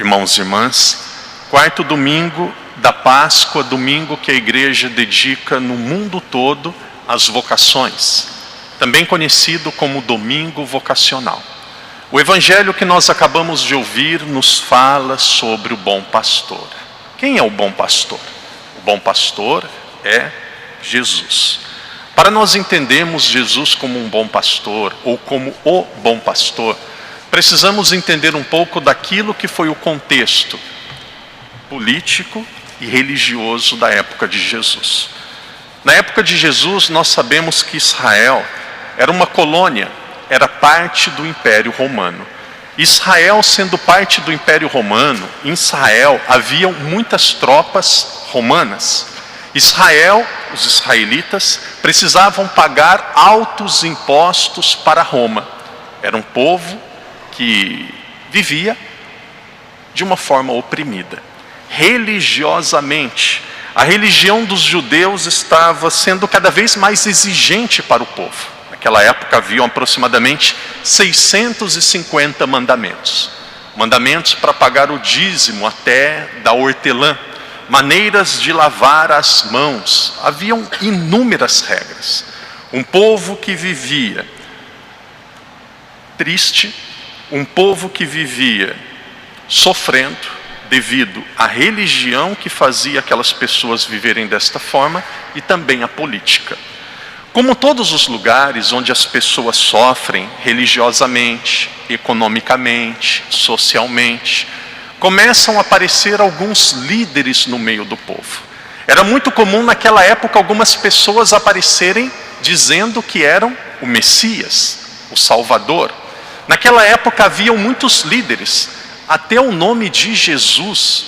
irmãos e irmãs, quarto domingo da Páscoa, domingo que a igreja dedica no mundo todo às vocações, também conhecido como domingo vocacional. O evangelho que nós acabamos de ouvir nos fala sobre o bom pastor. Quem é o bom pastor? O bom pastor é Jesus. Para nós entendermos Jesus como um bom pastor, ou como o bom pastor, precisamos entender um pouco daquilo que foi o contexto político e religioso da época de Jesus. Na época de Jesus, nós sabemos que Israel era uma colônia, era parte do Império Romano. Israel sendo parte do Império Romano, em Israel haviam muitas tropas romanas. Israel, os israelitas, precisavam pagar altos impostos para Roma. Era um povo que vivia de uma forma oprimida. Religiosamente, a religião dos judeus estava sendo cada vez mais exigente para o povo. Naquela época haviam aproximadamente 650 mandamentos. Mandamentos para pagar o dízimo até da hortelã. Maneiras de lavar as mãos. Haviam inúmeras regras. Um povo que vivia triste, um povo que vivia sofrendo devido à religião que fazia aquelas pessoas viverem desta forma e também a política. Como todos os lugares onde as pessoas sofrem religiosamente, economicamente, socialmente, começam a aparecer alguns líderes no meio do povo. Era muito comum naquela época algumas pessoas aparecerem dizendo que eram o Messias, o Salvador. Naquela época haviam muitos líderes, até o nome de Jesus.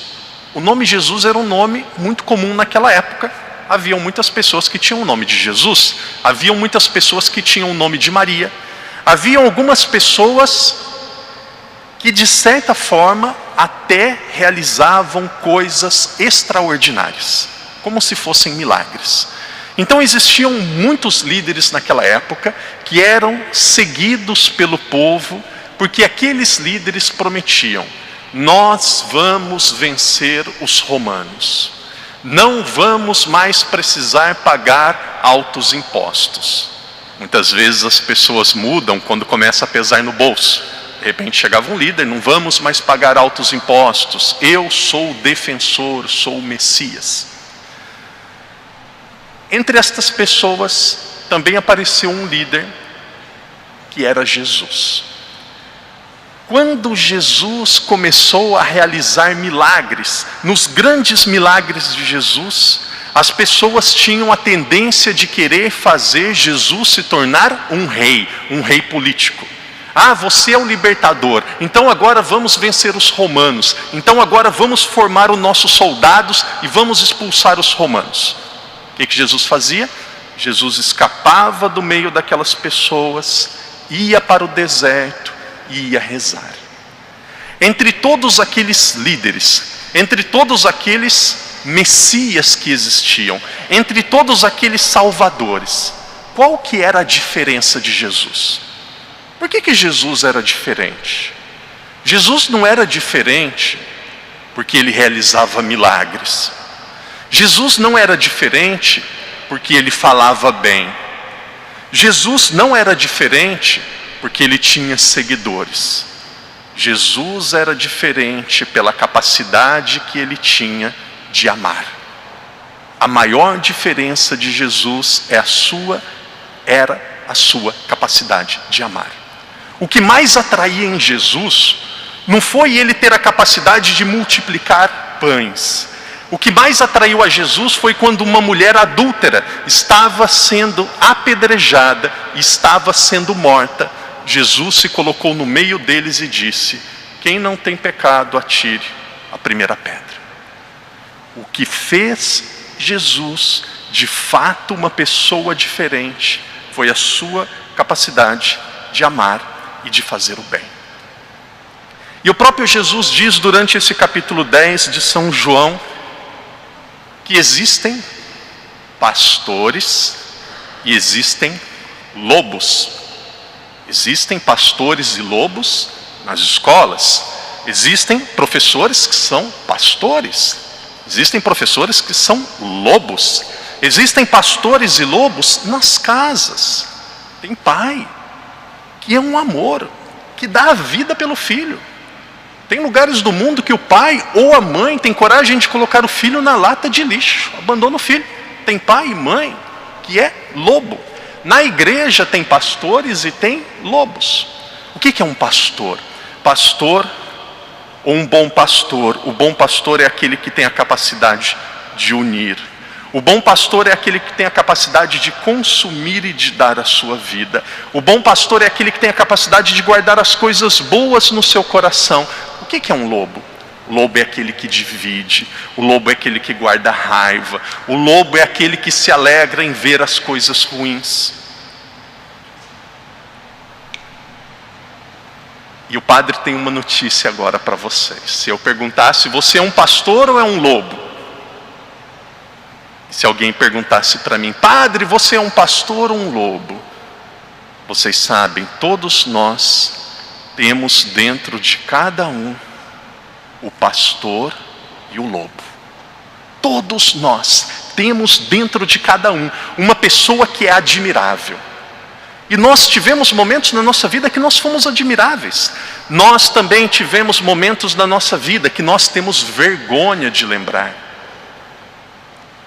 O nome Jesus era um nome muito comum naquela época. Haviam muitas pessoas que tinham o nome de Jesus, haviam muitas pessoas que tinham o nome de Maria, haviam algumas pessoas que de certa forma até realizavam coisas extraordinárias, como se fossem milagres. Então existiam muitos líderes naquela época que eram seguidos pelo povo, porque aqueles líderes prometiam: nós vamos vencer os romanos, não vamos mais precisar pagar altos impostos. Muitas vezes as pessoas mudam quando começa a pesar no bolso. De repente chegava um líder: não vamos mais pagar altos impostos, eu sou o defensor, sou o Messias. Entre estas pessoas também apareceu um líder que era Jesus. Quando Jesus começou a realizar milagres, nos grandes milagres de Jesus, as pessoas tinham a tendência de querer fazer Jesus se tornar um rei político. Ah, você é o libertador, então agora vamos vencer os romanos, então agora vamos formar os nossos soldados e vamos expulsar os romanos. O que Jesus fazia? Jesus escapava do meio daquelas pessoas, ia para o deserto, ia rezar. Entre todos aqueles líderes, entre todos aqueles messias que existiam, entre todos aqueles salvadores, qual que era a diferença de Jesus? Por que Jesus era diferente? Jesus não era diferente porque ele realizava milagres. Jesus não era diferente porque ele falava bem. Jesus não era diferente porque ele tinha seguidores. Jesus era diferente pela capacidade que ele tinha de amar. A maior diferença de Jesus era a sua capacidade de amar. O que mais atraía em Jesus não foi ele ter a capacidade de multiplicar pães. O que mais atraiu a Jesus foi quando uma mulher adúltera estava sendo apedrejada, estava sendo morta. Jesus se colocou no meio deles e disse: quem não tem pecado, atire a primeira pedra. O que fez Jesus de fato uma pessoa diferente foi a sua capacidade de amar e de fazer o bem. E o próprio Jesus diz durante esse capítulo 10 de São João que existem pastores e existem lobos. Existem pastores e lobos nas escolas, Existem professores que são pastores. Existem professores que são lobos. Existem pastores e lobos nas casas. Tem pai que é um amor, que dá a vida pelo filho. Tem lugares do mundo que o pai ou a mãe tem coragem de colocar o filho na lata de lixo, abandona o filho. Tem pai e mãe que é lobo. Na igreja tem pastores e tem lobos. O que é um pastor? Pastor ou um bom pastor? O bom pastor é aquele que tem a capacidade de unir. O bom pastor é aquele que tem a capacidade de consumir e de dar a sua vida. O bom pastor é aquele que tem a capacidade de guardar as coisas boas no seu coração. O que é um lobo? O lobo é aquele que divide. O lobo é aquele que guarda raiva. O lobo é aquele que se alegra em ver as coisas ruins. E o padre tem uma notícia agora para vocês. Se eu perguntasse, você é um pastor ou é um lobo? Se alguém perguntasse para mim, padre, você é um pastor ou um lobo? Vocês sabem, todos nós temos dentro de cada um o pastor e o lobo. Todos nós temos dentro de cada um uma pessoa que é admirável. E nós tivemos momentos na nossa vida que nós fomos admiráveis. Nós também tivemos momentos na nossa vida que nós temos vergonha de lembrar.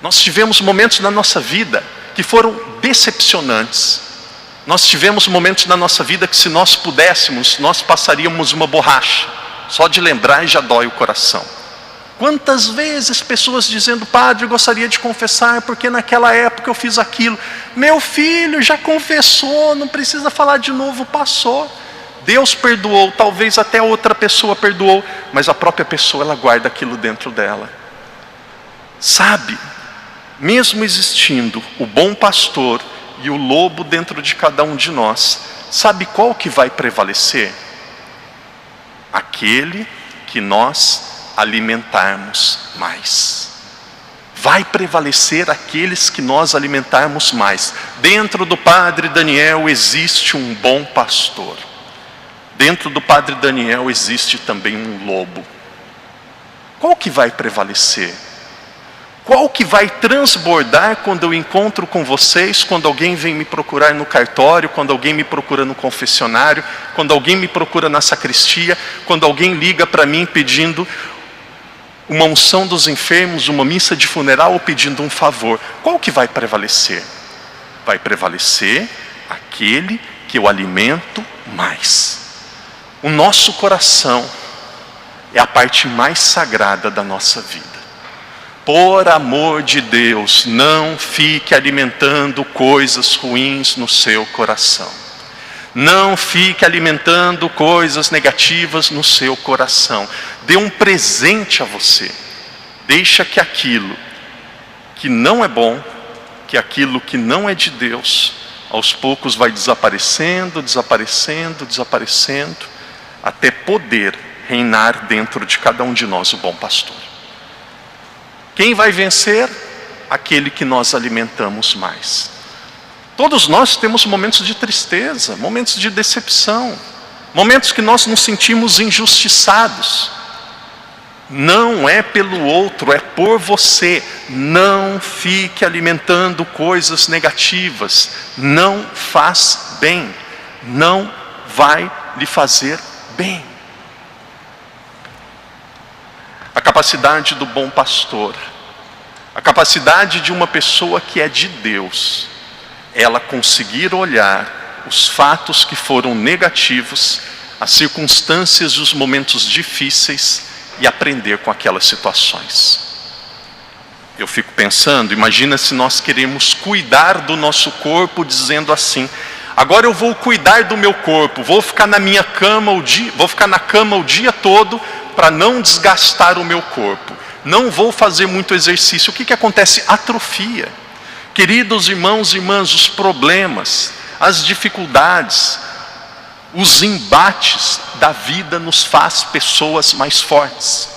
Nós tivemos momentos na nossa vida que foram decepcionantes. Nós tivemos momentos na nossa vida que, se nós pudéssemos, nós passaríamos uma borracha. Só de lembrar já dói o coração. Quantas vezes pessoas dizendo, padre, eu gostaria de confessar porque naquela época eu fiz aquilo. Meu filho já confessou, não precisa falar de novo, passou. Deus perdoou, talvez até outra pessoa perdoou, mas a própria pessoa, ela guarda aquilo dentro dela. Sabe? Mesmo existindo o bom pastor e o lobo dentro de cada um de nós, sabe qual que vai prevalecer? Aquele que nós alimentarmos mais. Vai prevalecer aqueles que nós alimentarmos mais. Dentro do padre Daniel existe um bom pastor. Dentro do padre Daniel existe também um lobo. Qual que vai prevalecer? Qual que vai transbordar quando eu encontro com vocês, quando alguém vem me procurar no cartório, quando alguém me procura no confessionário, quando alguém me procura na sacristia, quando alguém liga para mim pedindo uma unção dos enfermos, uma missa de funeral ou pedindo um favor? Qual que vai prevalecer? Vai prevalecer aquele que eu alimento mais. O nosso coração é a parte mais sagrada da nossa vida. Por amor de Deus, não fique alimentando coisas ruins no seu coração. Não fique alimentando coisas negativas no seu coração. Dê um presente a você. Deixa que aquilo que não é bom, que aquilo que não é de Deus, aos poucos vai desaparecendo, desaparecendo, desaparecendo, até poder reinar dentro de cada um de nós o bom pastor. Quem vai vencer? Aquele que nós alimentamos mais. Todos nós temos momentos de tristeza, momentos de decepção, momentos que nós nos sentimos injustiçados. Não é pelo outro, é por você. Não fique alimentando coisas negativas. Não faz bem. Não vai lhe fazer bem. A capacidade do bom pastor, a capacidade de uma pessoa que é de Deus, ela conseguir olhar os fatos que foram negativos, as circunstâncias e os momentos difíceis e aprender com aquelas situações. Eu fico pensando, imagina se nós queremos cuidar do nosso corpo dizendo assim, agora eu vou cuidar do meu corpo, vou ficar na minha cama vou ficar na cama o dia todo para não desgastar o meu corpo. Não vou fazer muito exercício. O que acontece? Atrofia. Queridos irmãos e irmãs, os problemas, as dificuldades, os embates da vida nos faz pessoas mais fortes.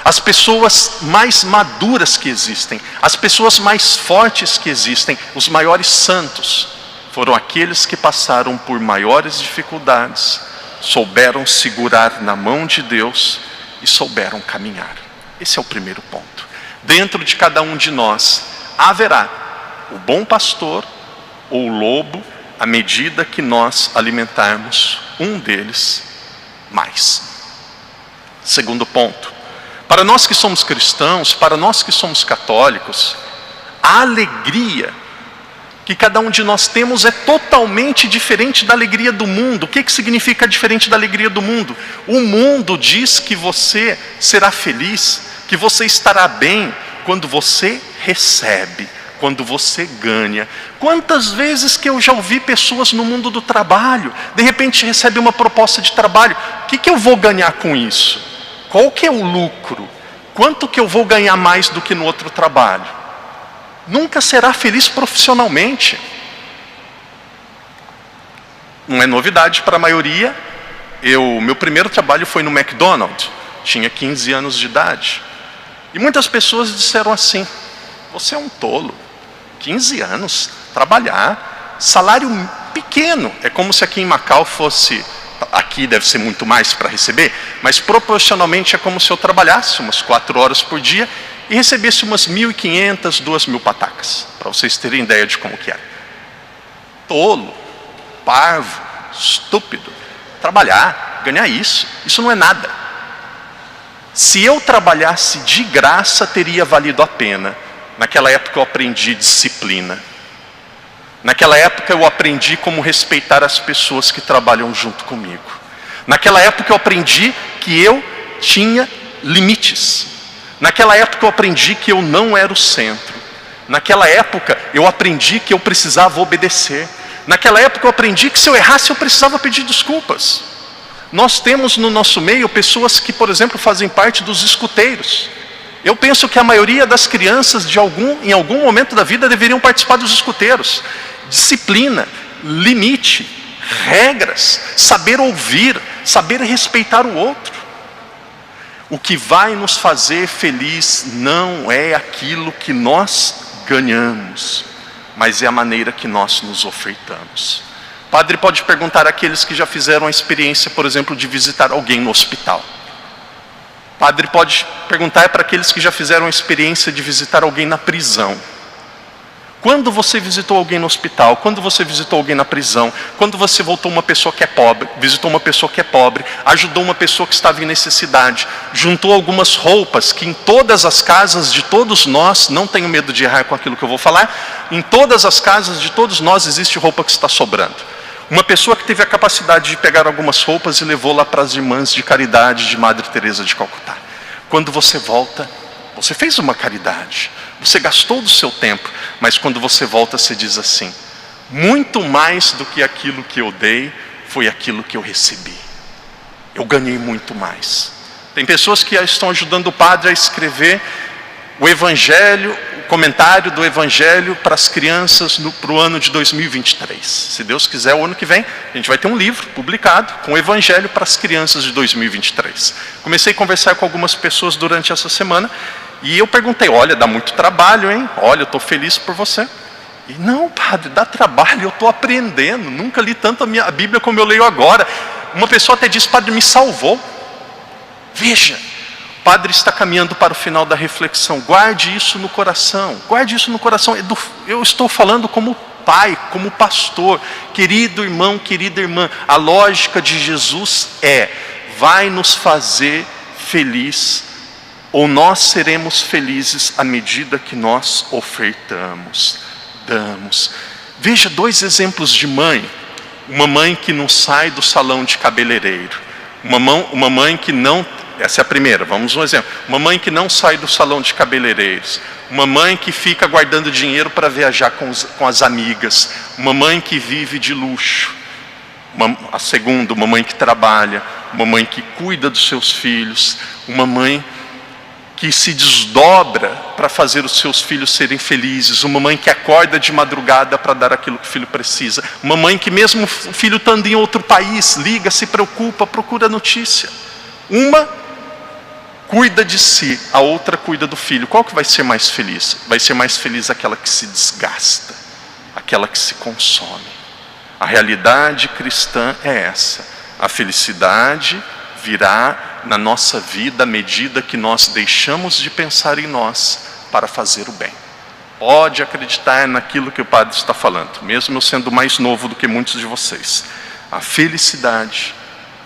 As pessoas mais maduras que existem, as pessoas mais fortes que existem, os maiores santos, foram aqueles que passaram por maiores dificuldades, souberam segurar na mão de Deus, e souberam caminhar. Esse é o primeiro ponto. Dentro de cada um de nós haverá o bom pastor ou o lobo, à medida que nós alimentarmos um deles mais. Segundo ponto, para nós que somos cristãos, para nós que somos católicos, a alegria que cada um de nós temos é totalmente diferente da alegria do mundo. O que significa diferente da alegria do mundo? O mundo diz que você será feliz, que você estará bem quando você recebe, quando você ganha. Quantas vezes que eu já ouvi pessoas no mundo do trabalho, de repente recebe uma proposta de trabalho, o que eu vou ganhar com isso? Qual que é o lucro? Quanto que eu vou ganhar mais do que no outro trabalho? Nunca será feliz profissionalmente. Não é novidade para a maioria. Meu primeiro trabalho foi no McDonald's, tinha 15 anos de idade. E muitas pessoas disseram assim: você é um tolo, 15 anos, trabalhar, salário pequeno. É como se aqui em Macau fosse, aqui deve ser muito mais para receber, mas proporcionalmente é como se eu trabalhasse umas 4 horas por dia e recebesse umas 1.500, 2.000 patacas, para vocês terem ideia de como que é. Tolo, parvo, estúpido, trabalhar, ganhar isso não é nada. Se eu trabalhasse de graça, teria valido a pena. Naquela época eu aprendi disciplina. Naquela época eu aprendi como respeitar as pessoas que trabalham junto comigo. Naquela época eu aprendi que eu tinha limites. Naquela época eu aprendi que eu não era o centro. Naquela época eu aprendi que eu precisava obedecer. Naquela época eu aprendi que se eu errasse eu precisava pedir desculpas. Nós temos no nosso meio pessoas que, por exemplo, fazem parte dos escuteiros. Eu penso que a maioria das crianças em algum momento da vida deveriam participar dos escuteiros. Disciplina, limite, regras, saber ouvir, saber respeitar o outro. O que vai nos fazer feliz não é aquilo que nós ganhamos, mas é a maneira que nós nos ofertamos. O padre pode perguntar àqueles que já fizeram a experiência, por exemplo, de visitar alguém no hospital. O padre pode perguntar para aqueles que já fizeram a experiência de visitar alguém na prisão. Quando você visitou alguém no hospital, quando você visitou alguém na prisão, quando você visitou uma pessoa que é pobre, ajudou uma pessoa que estava em necessidade, juntou algumas roupas que em todas as casas de todos nós, não tenho medo de errar com aquilo que eu vou falar, em todas as casas de todos nós existe roupa que está sobrando. Uma pessoa que teve a capacidade de pegar algumas roupas e levou lá para as irmãs de caridade de Madre Teresa de Calcutá. Quando você volta, você fez uma caridade, você gastou do seu tempo, mas quando você volta você diz assim: muito mais do que aquilo que eu dei, foi aquilo que eu recebi. Eu ganhei muito mais. Tem pessoas que estão ajudando o padre a escrever o Evangelho, o comentário do Evangelho para as crianças para o ano de 2023. Se Deus quiser, o ano que vem, a gente vai ter um livro publicado com o Evangelho para as crianças de 2023. Comecei a conversar com algumas pessoas durante essa semana e eu perguntei: olha, dá muito trabalho, hein? Olha, eu estou feliz por você. E não, padre, dá trabalho, eu estou aprendendo, nunca li tanto a Bíblia como eu leio agora. Uma pessoa até disse: padre, me salvou. Veja, o padre está caminhando para o final da reflexão. Guarde isso no coração, guarde isso no coração. Eu estou falando como pai, como pastor. Querido irmão, querida irmã, a lógica de Jesus vai nos fazer feliz, ou nós seremos felizes à medida que nós ofertamos, damos. Veja 2 exemplos de mãe. Uma mãe que não sai do salão de cabeleireiro. Uma mãe que não... Essa é a primeira, vamos um exemplo. Uma mãe que não sai do salão de cabeleireiros. Uma mãe que fica guardando dinheiro para viajar com as amigas. Uma mãe que vive de luxo. A segunda, uma mãe que trabalha. Uma mãe que cuida dos seus filhos. Uma mãe que se desdobra para fazer os seus filhos serem felizes. Uma mãe que acorda de madrugada para dar aquilo que o filho precisa. Uma mãe que mesmo o filho estando em outro país, liga, se preocupa, procura notícia. Uma cuida de si, a outra cuida do filho. Qual que vai ser mais feliz? Vai ser mais feliz aquela que se desgasta, aquela que se consome. A realidade cristã é essa. A felicidade virá na nossa vida à medida que nós deixamos de pensar em nós para fazer o bem. Pode acreditar naquilo que o Padre está falando, mesmo eu sendo mais novo do que muitos de vocês. A felicidade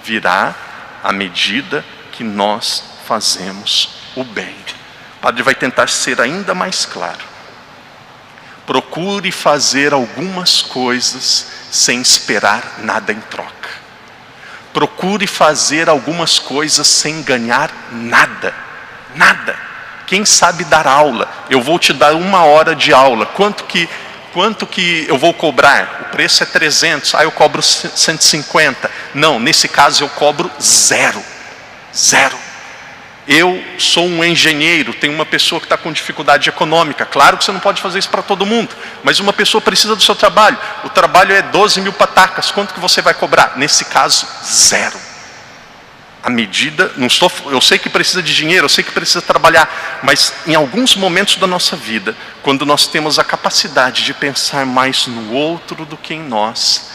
virá à medida que nós fazemos o bem. O Padre vai tentar ser ainda mais claro. Procure fazer algumas coisas sem esperar nada em troca. Procure fazer algumas coisas sem ganhar nada. Nada. Quem sabe dar aula? Eu vou te dar 1 hora de aula. Quanto que eu vou cobrar? O preço é 300. Eu cobro 150. Não, nesse caso eu cobro 0. Eu sou um engenheiro, tem uma pessoa que está com dificuldade econômica. Claro que você não pode fazer isso para todo mundo, mas uma pessoa precisa do seu trabalho. O trabalho é 12 mil patacas. Quanto que você vai cobrar? Nesse caso, 0. A medida, eu sei que precisa de dinheiro, eu sei que precisa trabalhar, mas em alguns momentos da nossa vida, quando nós temos a capacidade de pensar mais no outro do que em nós,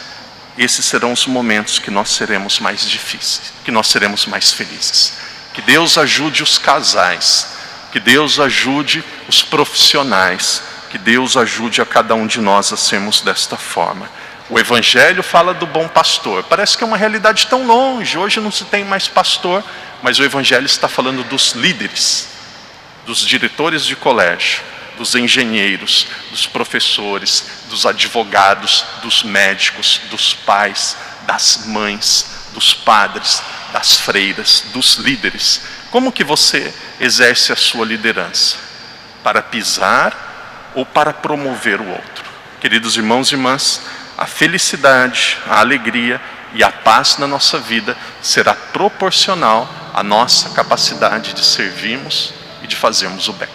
esses serão os momentos que nós seremos mais difíceis, que nós seremos mais felizes. Que Deus ajude os casais, que Deus ajude os profissionais, que Deus ajude a cada um de nós a sermos desta forma. O Evangelho fala do bom pastor. Parece que é uma realidade tão longe. Hoje não se tem mais pastor, mas o Evangelho está falando dos líderes, dos diretores de colégio, dos engenheiros, dos professores, dos advogados, dos médicos, dos pais, das mães, dos padres, das freiras, dos líderes. Como que você exerce a sua liderança? Para pisar ou para promover o outro? Queridos irmãos e irmãs, a felicidade, a alegria e a paz na nossa vida será proporcional à nossa capacidade de servirmos e de fazermos o bem.